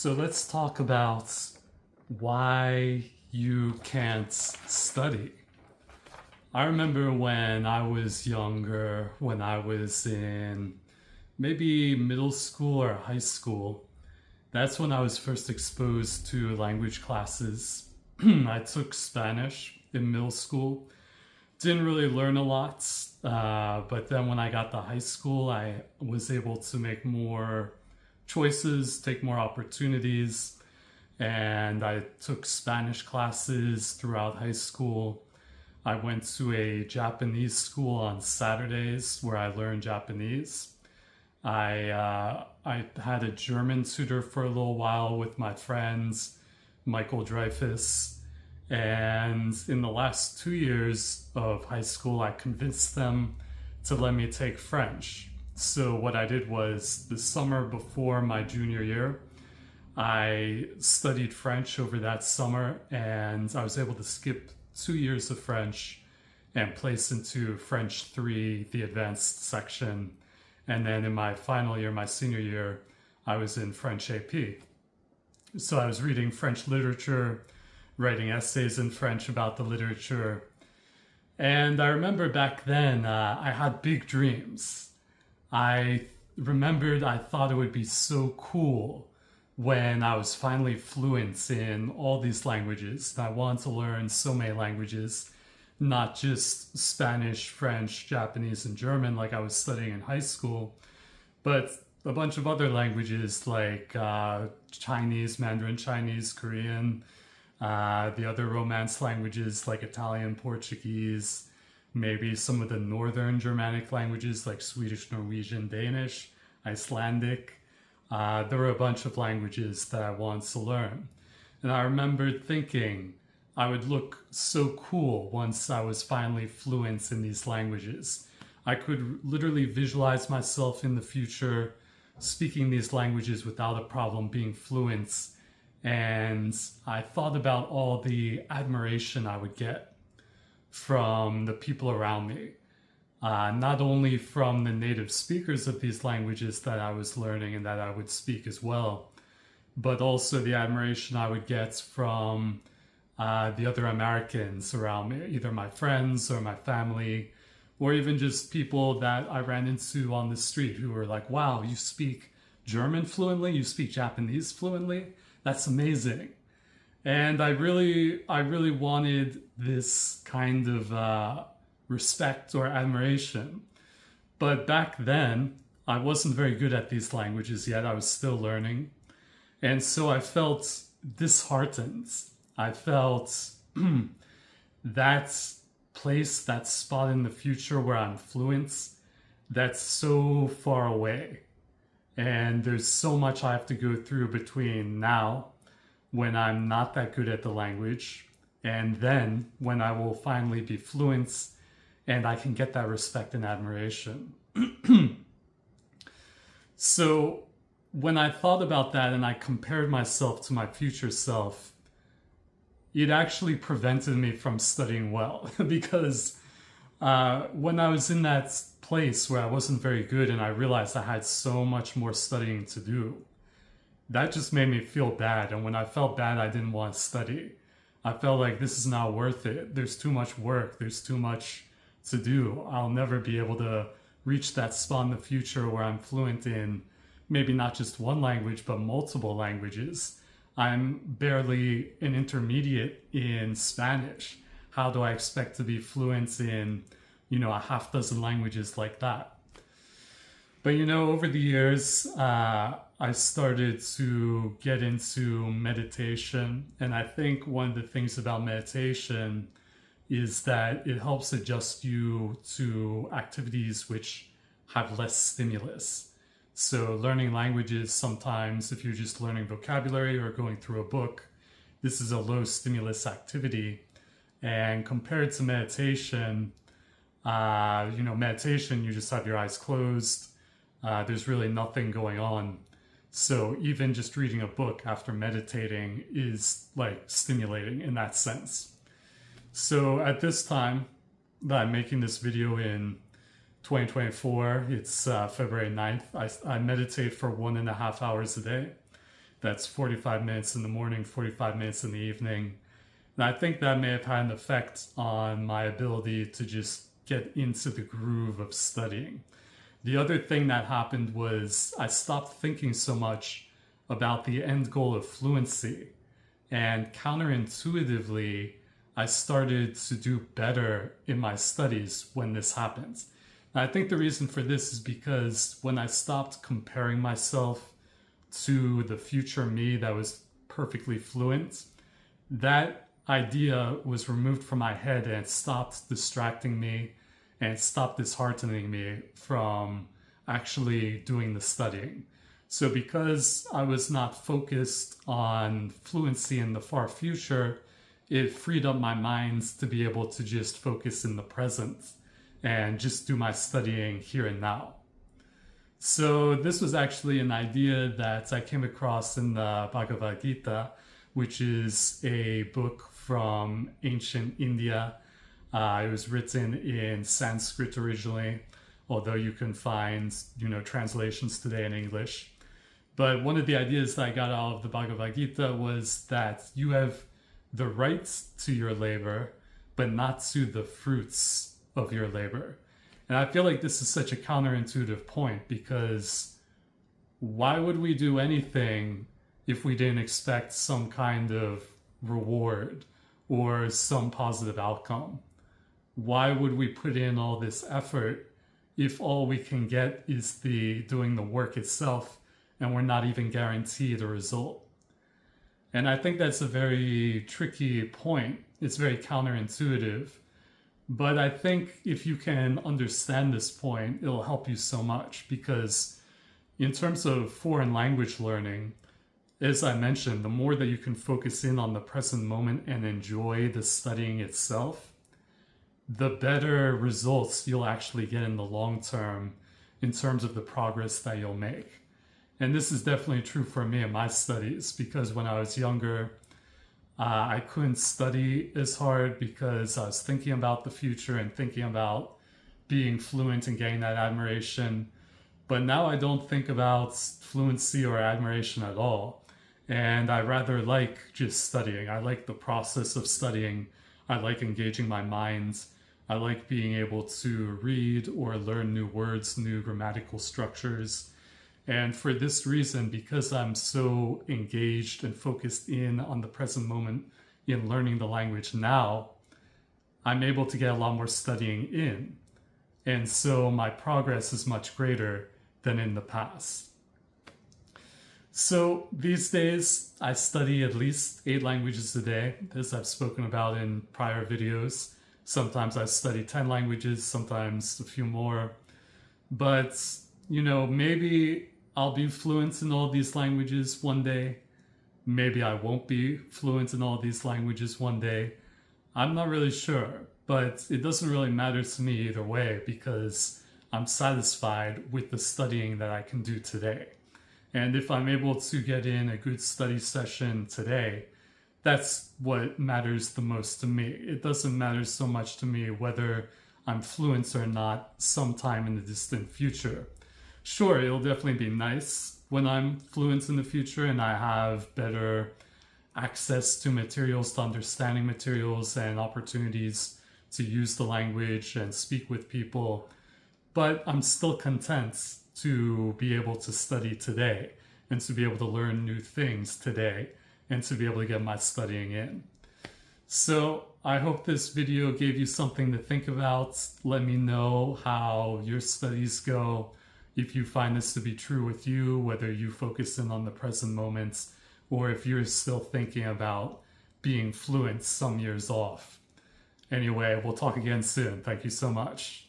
So let's talk about why you can't study. I remember when I was younger, when I was in maybe middle school or high school, that's when I was first exposed to language classes. I took Spanish in middle school. Didn't really learn a lot, but then when I got to high school, I was able to make more choices, take more opportunities, and I took Spanish classes throughout high school. I went to a Japanese school on Saturdays where I learned Japanese. I had a German tutor for a little while with my friends, Michael Dreyfus. And in the last 2 years of high school, I convinced them to let me take French. So what I did was the summer before my junior year, I studied French over that summer, and I was able to skip 2 years of French and place into French 3, the advanced section. And then in my final year, my senior year, I was in French AP. So I was reading French literature, writing essays in French about the literature. And I remember back then, I had big dreams. I remembered I thought it would be so cool when I was finally fluent in all these languages. I wanted to learn so many languages, not just Spanish, French, Japanese, and German like I was studying in high school, but a bunch of other languages like Chinese, Mandarin Chinese, Korean, the other Romance languages like Italian, Portuguese, maybe some of the northern Germanic languages like Swedish, Norwegian, Danish, Icelandic. There were a bunch of languages that I wanted to learn. And I remembered thinking I would look so cool once I was finally fluent in these languages. I could literally visualize myself in the future speaking these languages without a problem, being fluent. And I thought about all the admiration I would get from the people around me, not only from the native speakers of these languages that I was learning and that I would speak as well, but also the admiration I would get from the other Americans around me, either my friends or my family, or even just people that I ran into on the street who were like, wow, you speak German fluently, you speak Japanese fluently, that's amazing. And I really wanted this kind of respect or admiration. But back then, I wasn't very good at these languages yet. I was still learning. And so I felt disheartened. I felt that place, that spot in the future where I'm fluent, that's so far away. And there's so much I have to go through between now, when I'm not that good at the language, and then when I will finally be fluent and I can get that respect and admiration. So when I thought about that and I compared myself to my future self, it actually prevented me from studying well because when I was in that place where I wasn't very good and I realized I had so much more studying to do, that just made me feel bad. And when I felt bad, I didn't want to study. I felt like this is not worth it. There's too much work. There's too much to do. I'll never be able to reach that spot in the future where I'm fluent in maybe not just one language, but multiple languages. I'm barely an intermediate in Spanish. How do I expect to be fluent in, a half dozen languages like that? But over the years, I started to get into meditation. And I think one of the things about meditation is that it helps adjust you to activities which have less stimulus. So learning languages, sometimes if you're just learning vocabulary or going through a book, this is a low stimulus activity. And compared to meditation, meditation, you just have your eyes closed. There's really nothing going on. So even just reading a book after meditating is like stimulating in that sense. So at this time that I'm making this video in 2024, it's February 9th, I meditate for 1.5 hours a day. that's 45 minutes in the morning, 45 minutes in the evening. And I think that may have had an effect on my ability to just get into the groove of studying. The other thing that happened was I stopped thinking so much about the end goal of fluency. And counterintuitively, I started to do better in my studies when this happened. And I think the reason for this is because when I stopped comparing myself to the future me that was perfectly fluent, that idea was removed from my head and it stopped distracting me and it stopped disheartening me from actually doing the studying. So because I was not focused on fluency in the far future, it freed up my mind to be able to just focus in the present and just do my studying here and now. So this was actually an idea that I came across in the Bhagavad Gita, which is a book from ancient India. It was written in Sanskrit originally, although you can find, translations today in English. But one of the ideas that I got out of the Bhagavad Gita was that you have the right to your labor, but not to the fruits of your labor. And I feel like this is such a counterintuitive point, because why would we do anything if we didn't expect some kind of reward or some positive outcome? Why would we put in all this effort if all we can get is doing the work itself and we're not even guaranteed a result? And I think that's a very tricky point. It's very counterintuitive. But I think if you can understand this point, it'll help you so much, because in terms of foreign language learning, as I mentioned, the more that you can focus in on the present moment and enjoy the studying itself, the better results you'll actually get in the long term in terms of the progress that you'll make. And this is definitely true for me in my studies, because when I was younger, I couldn't study as hard because I was thinking about the future and thinking about being fluent and getting that admiration. But now I don't think about fluency or admiration at all. And I rather like just studying. I like the process of studying. I like engaging my mind. I like being able to read or learn new words, new grammatical structures. And for this reason, because I'm so engaged and focused in on the present moment in learning the language now, I'm able to get a lot more studying in. And so my progress is much greater than in the past. So these days, I study at least 8 languages a day, as I've spoken about in prior videos. Sometimes I study 10 languages, sometimes a few more. But, maybe I'll be fluent in all these languages one day. Maybe I won't be fluent in all these languages one day. I'm not really sure, but it doesn't really matter to me either way, because I'm satisfied with the studying that I can do today. And if I'm able to get in a good study session today, that's what matters the most to me. It doesn't matter so much to me whether I'm fluent or not sometime in the distant future. Sure, it'll definitely be nice when I'm fluent in the future and I have better access to materials, to understanding materials and opportunities to use the language and speak with people. But I'm still content to be able to study today and to be able to learn new things today and to be able to get my studying in. So I hope this video gave you something to think about. Let me know how your studies go. If you find this to be true with you, whether you focus in on the present moment or if you're still thinking about being fluent some years off. Anyway, we'll talk again soon. Thank you so much.